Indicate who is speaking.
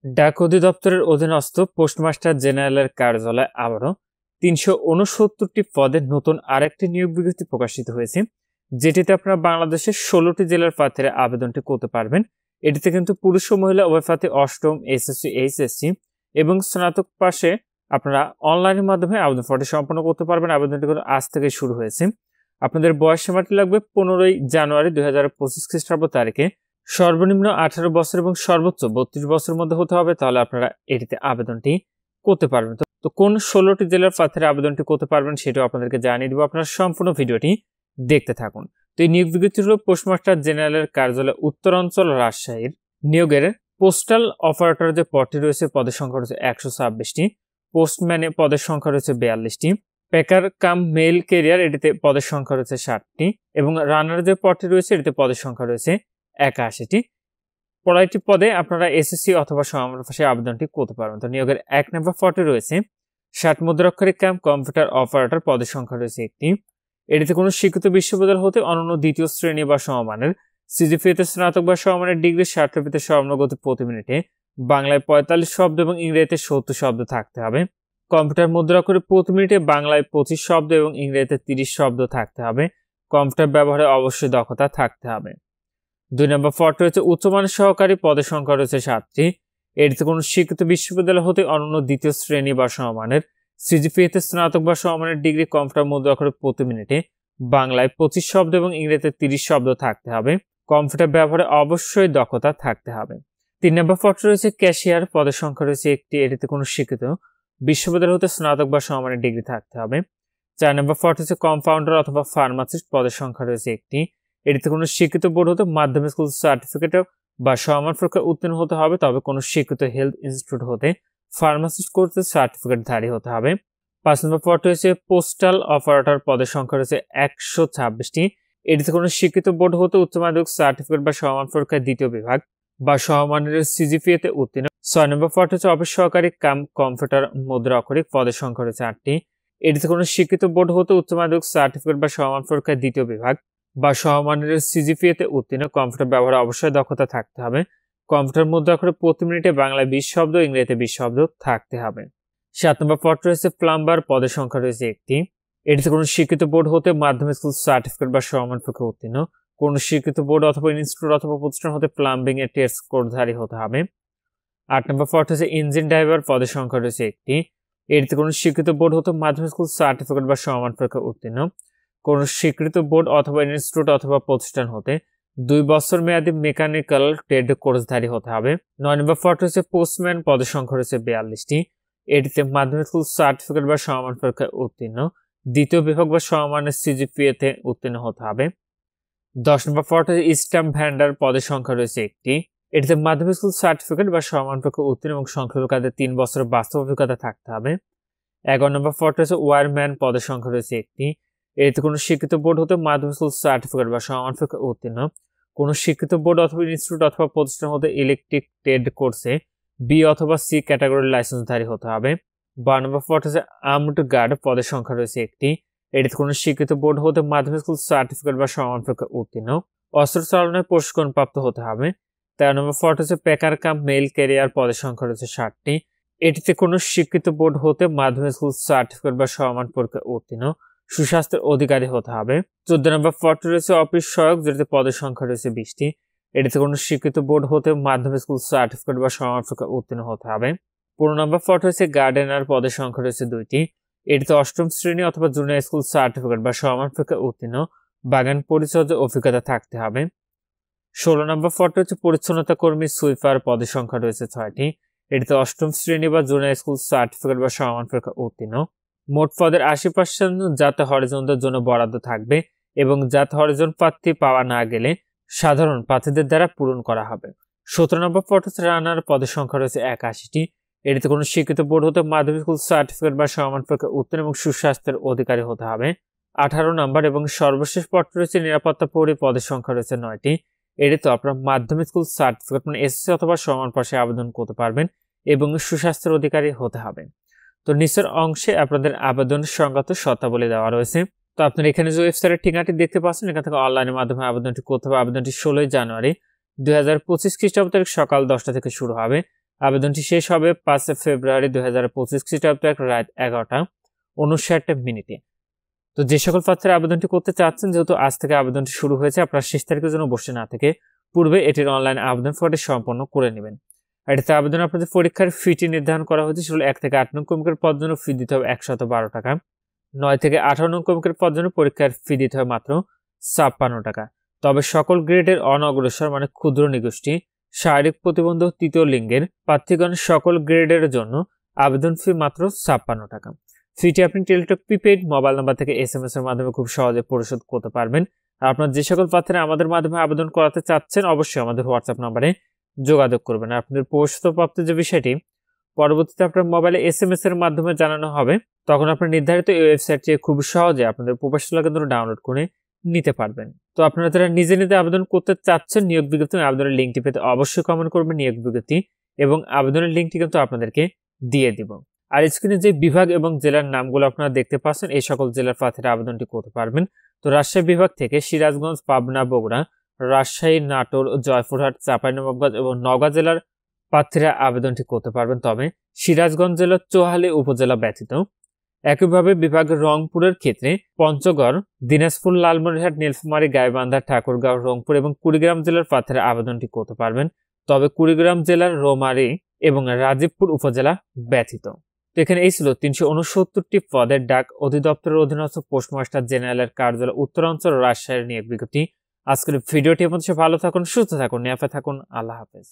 Speaker 1: ডাক অধিদপ্তরের অধীনস্থ পোস্টমাস্টার জেনারেলের কার্যালয়ে আবারও ৩৬৯টি পদে নতুন আরেকটি নিয়োগ বিজ্ঞপ্তি প্রকাশিত হয়েছে, যেটিতে আপনারা বাংলাদেশের ১৬টি জেলার প্রার্থীরা আবেদনটি করতে পারবেন। এটিতে কিন্তু পুরুষ ও মহিলা উভয় প্রার্থী অষ্টম, এসএসসি, এইচএসসি এবং স্নাতক পাশে আপনারা অনলাইনের মাধ্যমে আবেদন ফর্মটি সম্পন্ন করতে পারবেন। আবেদনটি আজ থেকে শুরু হয়েছে। আপনাদের বয়স সীমাটি লাগবে ১৫ই জানুয়ারি ২০২৫ খ্রিস্টাব্দ তারিখে। সর্বনিম্ন ১৮ বছর এবং সর্বোচ্চ ৩২ বছরের মধ্যে হতে হবে, তাহলে আপনারা এটিতে আবেদনটি করতে পারবেন। তো কোন ১৬টি জেলার প্রার্থীরা আবেদনটি করতে পারবেন সেটাও আপনাদেরকে জানিয়ে দেবো। আপনারা সম্পূর্ণ ভিডিওটি দেখতে থাকুন। তো এই নিয়োগ বিজ্ঞপ্তি হল পোস্টমাস্টার জেনারেলের কার্যালয় উত্তরাঞ্চল রাজশাহীর নিয়োগের পোস্টাল অপারেটর যে পদটি রয়েছে পদের সংখ্যা রয়েছে ১২৬টি, পোস্টম্যানে পদের সংখ্যা রয়েছে ৪২টি, প্যাকার কাম মেইল ক্যারিয়ার এটিতে পদের সংখ্যা রয়েছে ৬০টি এবং রানার যে পদটি রয়েছে এটিতে পদের সংখ্যা রয়েছে ৮১টি। পড়াইটি পদে আপনারা এসএসসি অথবা সমমান পাশে আবেদনটি করতে পারবেন। তো নিয়োগের ১ নম্বর পদে রয়েছে ৬০ মুদ্রাক্ষরিক কাম কম্পিউটার অপারেটর পদের সংখ্যা রয়েছে ১টি। এটিতে কোনো স্বীকৃত বিশ্ববিদ্যালয় হতে অনন্য দ্বিতীয় শ্রেণী বা সমমানের, সিজিপিএতে স্নাতক বা সমমানের ডিগ্রি, সার্টিফিকেটে সর্বনিম্ন প্রতি মিনিটে বাংলায় ৪৫ শব্দ এবং ইংরেজিতে ৭০ শব্দ থাকতে হবে। কম্পিউটার মুদ্রাক্ষরে প্রতি মিনিটে বাংলায় ২৫ শব্দ এবং ইংরেজিতে ৩০ শব্দ থাকতে হবে। কম্পিউটার ব্যবহারে অবশ্যই দক্ষতা থাকতে হবে। ২ নম্বর পদ রয়েছে উচ্চমানের সহকারী পদের সংখ্যা রয়েছে ৭টি। এটিতে কোনো স্বীকৃত বিশ্ববিদ্যালয় হতে অনন্য দ্বিতীয় শ্রেণী বা সমমানের, সিজিপিএতে স্নাতক বা সমমানের ডিগ্রি, কম্পিউটার মুদ্রাক্ষরে প্রতি মিনিটে বাংলায় ২৫ শব্দ এবং ইংরেজিতে ৩০ শব্দ থাকতে হবে। কম্পিউটার ব্যবহারে অবশ্যই দক্ষতা থাকতে হবে। ৩ নম্বর পদ রয়েছে ক্যাশিয়ার পদের সংখ্যা রয়েছে ১টি। এটিতে কোনো স্বীকৃত বিশ্ববিদ্যালয় হতে স্নাতক বা সমমানের ডিগ্রি থাকতে হবে। ৪ নম্বর পদ রয়েছে কম্পাউন্ডার অথবা ফার্মাসিস্ট পদের সংখ্যা রয়েছে ১টি। এটিতে কোনো স্বীকৃত বোর্ড হতে মাধ্যমিক স্কুল সার্টিফিকেট বা সমান পরীক্ষায় উত্তীর্ণ হতে হবে, তবে কোনো স্বীকৃত হেলথ ইনস্টিটিউট হতে ফার্মাসিস্ট কোর্সে সার্টিফিকেটধারী হতে হবে। ৫ নম্বর পদ রয়েছে পোস্টাল অপারেটর পদের সংখ্যা রয়েছে ১২৬টি। এটিতে কোনো স্বীকৃত বোর্ড হতে উচ্চ মাধ্যমিক সার্টিফিকেট বা সমান পরীক্ষায় দ্বিতীয় বিভাগ বা সমমানের সিজিপিএতে উত্তীর্ণ। ৬ নম্বর পদ হচ্ছে অফিস সহকারী কাম কম্পিউটার মুদ্রা অক্ষরিক পদের সংখ্যা রয়েছে ৮টি। এটিতে কোনো স্বীকৃত বোর্ড হতে উচ্চ মাধ্যমিক সার্টিফিকেট বা সমান পরীক্ষায় দ্বিতীয় বিভাগ বা সমমানের সিজিপিএতে উত্তীর্ণ। কম্পিউটার ব্যবহারে অবশ্যই দক্ষতা থাকতে হবে। কম্পিউটার মুদ্রাক্ষরে প্রতি মিনিটে বাংলায় ২০ শব্দ, ইংরেজিতে ২০ শব্দ থাকতে হবে। ৭ নম্বর পদ রয়েছে প্লাম্বার পদের সংখ্যা রয়েছে ১টি। এটিতে কোনো স্বীকৃত বোর্ড হতে মাধ্যমিক স্কুল সার্টিফিকেট বা সমান পরীক্ষায় উত্তীর্ণ। কোনো স্বীকৃত বোর্ড অথবা ইনস্টিটিউট অথবা প্রতিষ্ঠান হতে প্লাম্বিং এর টেস্ট কোর্সধারী হতে হবে। ৮ নম্বর পদ হচ্ছে ইঞ্জিন ড্রাইভার পদের সংখ্যা রয়েছে ১টি। এটিতে কোনো স্বীকৃত বোর্ড হতে মাধ্যমিক স্কুল সার্টিফিকেট বা সমান পরীক্ষায় উত্তীর্ণ। কোন স্বীকৃত বোর্ড অথবা ইনস্টিটিউট অথবা প্রতিষ্ঠান হতে ২ বছর মেয়াদী মেকানিক্যাল ট্রেড কোর্সধারী হতে হবে। ৯ নম্বর পদ রয়েছে পোস্টম্যান পদের সংখ্যা রয়েছে ৪২টি। এটিতে মাধ্যমিক স্কুল সার্টিফিকেট বা সমান পরীক্ষায় উত্তীর্ণ, দ্বিতীয় বিভাগ বা সমমানের সিজিপিএতে উত্তীর্ণ হতে হবে। ১০ নম্বর পদ হচ্ছে স্ট্যাম্প ভ্যান্ডার পদের সংখ্যা রয়েছে ১টি। এটিতে মাধ্যমিক স্কুল সার্টিফিকেট বা সমান পরীক্ষায় উত্তীর্ণ এবং সংখ্যালঘু কাজে ৩ বছরের বাস্তব অভিজ্ঞতা থাকতে হবে। ১১ নম্বর পদ রয়েছে ওয়্যারম্যান পদের সংখ্যা রয়েছে 1টি। এতে কোনো স্বীকৃত বোর্ড হতে মাধ্যমিক স্কুল সার্টিফিকেট বা সমান পরীক্ষায় উত্তীর্ণ, কোনো স্বীকৃত বোর্ড অথবা ইনস্টিটিউট অথবা প্রতিষ্ঠান হতে ইলেকট্রিক ট্রেড কোর্সে বি অথবা সি ক্যাটাগরির লাইসেন্সধারী হতে হবে। ১২ নম্বর পদ হচ্ছে আর্মড গার্ড পদের সংখ্যা রয়েছে 1টি। এটিতে কোনো স্বীকৃত বোর্ড হতে মাধ্যমিক স্কুল সার্টিফিকেট বা সমান পরীক্ষায় উত্তীর্ণ, অস্ত্র চালনায় প্রশিক্ষণ প্রাপ্ত হতে হবে। ১৩ নম্বর পদ হচ্ছে প্যাকার কাম মেইল ক্যারিয়ার পদের সংখ্যা রয়েছে ৬০টি। এটিতে কোনো স্বীকৃত বোর্ড হতে মাধ্যমিক স্কুল সার্টিফিকেট বা সমান পরীক্ষায় উত্তীর্ণ, সুস্বাস্থ্যের অধিকারী হতে হবে। ১৪ নম্বর পদ রয়েছে অফিস সহায়ক, যেটিতে পদের সংখ্যা রয়েছে ২০টি। এটিতে কোনো স্বীকৃত বোর্ড হতে মাধ্যমিক স্কুল সার্টিফিকেট বা সমান পরীক্ষায় উত্তীর্ণ হতে হবে। ১৫ নম্বর পদ রয়েছে গার্ডেনার পদের সংখ্যা রয়েছে ২টি। এটিতে অষ্টম শ্রেণী অথবা জুনিয়র স্কুল সার্টিফিকেট বা সমান পরীক্ষায় উত্তীর্ণ, বাগান পরিচর্যার অভিজ্ঞতা থাকতে হবে। ১৬ নম্বর পদ রয়েছে পরিচ্ছন্নতা কর্মী সুইপার পদের সংখ্যা রয়েছে ৬টি। এটিতে অষ্টম শ্রেণী বা জুনিয়র স্কুল সার্টিফিকেট বা সমান পরীক্ষায় উত্তীর্ণ। মোট পদের ৮০% জাত হরিজনদের জন্য বরাদ্দ থাকবে এবং জাত হরিজন প্রার্থী পাওয়া না গেলে সাধারণ প্রার্থীদের দ্বারা পূরণ করা হবে। ১৭ নম্বর পদ হচ্ছে রানার পদের সংখ্যা রয়েছে ৮১টি। এটিতে কোনো স্বীকৃত বোর্ড হতে মাধ্যমিক স্কুল সার্টিফিকেট বা সমান পরীক্ষায় উত্তীর্ণ এবং সুস্বাস্থ্যের অধিকারী হতে হবে। ১৮ নম্বর এবং সর্বশেষ পদ রয়েছে নিরাপত্তা প্রহরী পদের সংখ্যা রয়েছে ৯টি। এটিতে আপনার মাধ্যমিক স্কুল সার্টিফিকেট মানে এসএসসি অথবা সমান পাশে আবেদন করতে পারবেন এবং সুস্বাস্থ্যের অধিকারী হতে হবে। তো নিচের অংশে আপনাদের আবেদন সংক্রান্ত শর্তাবলী দেওয়া রয়েছে। তো আপনারা এখানে যে ওয়েবসাইটের ঠিকানাটি দেখতে পাচ্ছেন, এখান থেকে অনলাইনের মাধ্যমে আবেদনটি করতে হবে। আবেদনটি ১৬ জানুয়ারি ২০২৫ খ্রিস্টাব্দ তারিখ সকাল ১০টা থেকে শুরু হবে। আবেদনটি শেষ হবে 5 ফেব্রুয়ারি 2025 খ্রিস্টাব্দ রাত 11:59 তো যে সকল প্রার্থীরা আবেদনটি করতে চাচ্ছেন, যেহেতু আজ থেকে আবেদনটি শুরু হয়েছে, আপনারা শেষ তারিখের জন্য বসে না থেকে পূর্বে এটির অনলাইন আবেদন ফর্মটি সম্পন্ন করে নেবেন। এটিতে আবেদন আপনাদের পরীক্ষার ফিটি নির্ধারণ করা হয়েছে। সেগুলো 1 থেকে 8 নং কমিকের পদের জন্য ফি দিতে হবে 112 টাকা, 9 থেকে 18 নং কমিকের পদের জন্য পরীক্ষার ফি দিতে হবে মাত্র 56 টাকা। তবে সকল গ্রেডের অনগ্রসর মানে ক্ষুদ্র নিগোষ্ঠী, শারীরিক প্রতিবন্ধ, তৃতীয় লিঙ্গের প্রার্থীগণের সকল গ্রেডের জন্য আবেদন ফি মাত্র 56 টাকা। ফিটি আপনি টেলিটক প্রিপেইড মোবাইল নাম্বার থেকে SMS এর মাধ্যমে খুব সহজে পরিশোধ করতে পারবেন। আর আপনার যে সকল প্রার্থীরা আমাদের মাধ্যমে আবেদন করাতে চাচ্ছেন, অবশ্যই আমাদের হোয়াটসঅ্যাপ নাম্বারে যোগাযোগ করবেন। আর আপনাদের পরিশোধপ্রাপ্ত যে বিষয়টি পরবর্তীতে আপনার মোবাইলে SMS এর মাধ্যমে জানানো হবে, তখন আপনার নির্ধারিত এই ওয়েবসাইট থেকে খুব সহজে আপনাদের প্রবেশাধিকার কেন্দ্র ডাউনলোড করে নিতে পারবেন। তো আপনারা যারা নিজে নিজে আবেদন করতে চাচ্ছেন, নিয়োগ বিজ্ঞপ্তি আবেদনের লিঙ্কটি পেতে অবশ্যই কমেন্ট করবেন নিয়োগ বিজ্ঞপ্তি এবং আবেদনের লিঙ্কটি কিন্তু আপনাদেরকে দিয়ে দিব। আর স্ক্রিনে যে বিভাগ এবং জেলার নামগুলো আপনারা দেখতে পাচ্ছেন, এই সকল জেলার প্রার্থীরা আবেদনটি করতে পারবেন। তো রাজশাহী বিভাগ থেকে সিরাজগঞ্জ, পাবনা, বগুড়া, রাজশাহী, নাটোর, জয়পুরহাট, চাঁপাইনবাবগঞ্জ এবং নওগাঁ জেলার প্রার্থীরা আবেদনটি করতে পারবেন। তবে সিরাজগঞ্জ জেলার চৌহালি উপজেলা ব্যতীত। একইভাবে বিভাগ রংপুরের ক্ষেত্রে পঞ্চগড়, দিনাজপুর, লালমনিরহাট, নীলফামারী, গাইবান্ধা, ঠাকুরগাঁও, রংপুর এবং কুড়িগ্রাম জেলার প্রার্থীরা আবেদনটি করতে পারবেন। তবে কুড়িগ্রাম জেলার রৌমারী এবং রাজীবপুর উপজেলা ব্যতীত। তো এখানে এই ছিল 369টি পদের ডাক অধিদপ্তরের অধীনস্থ পোস্টমাস্টার জেনারেলের কার্যালয় উত্তরাঞ্চল রাজশাহীর নিয়োগ বিজ্ঞপ্তি। আজকের ভিডিওটি আপনাদের ভালো থাকুন, সুস্থ থাকুন, নিরাপদে থাকুন। আল্লাহ হাফেজ।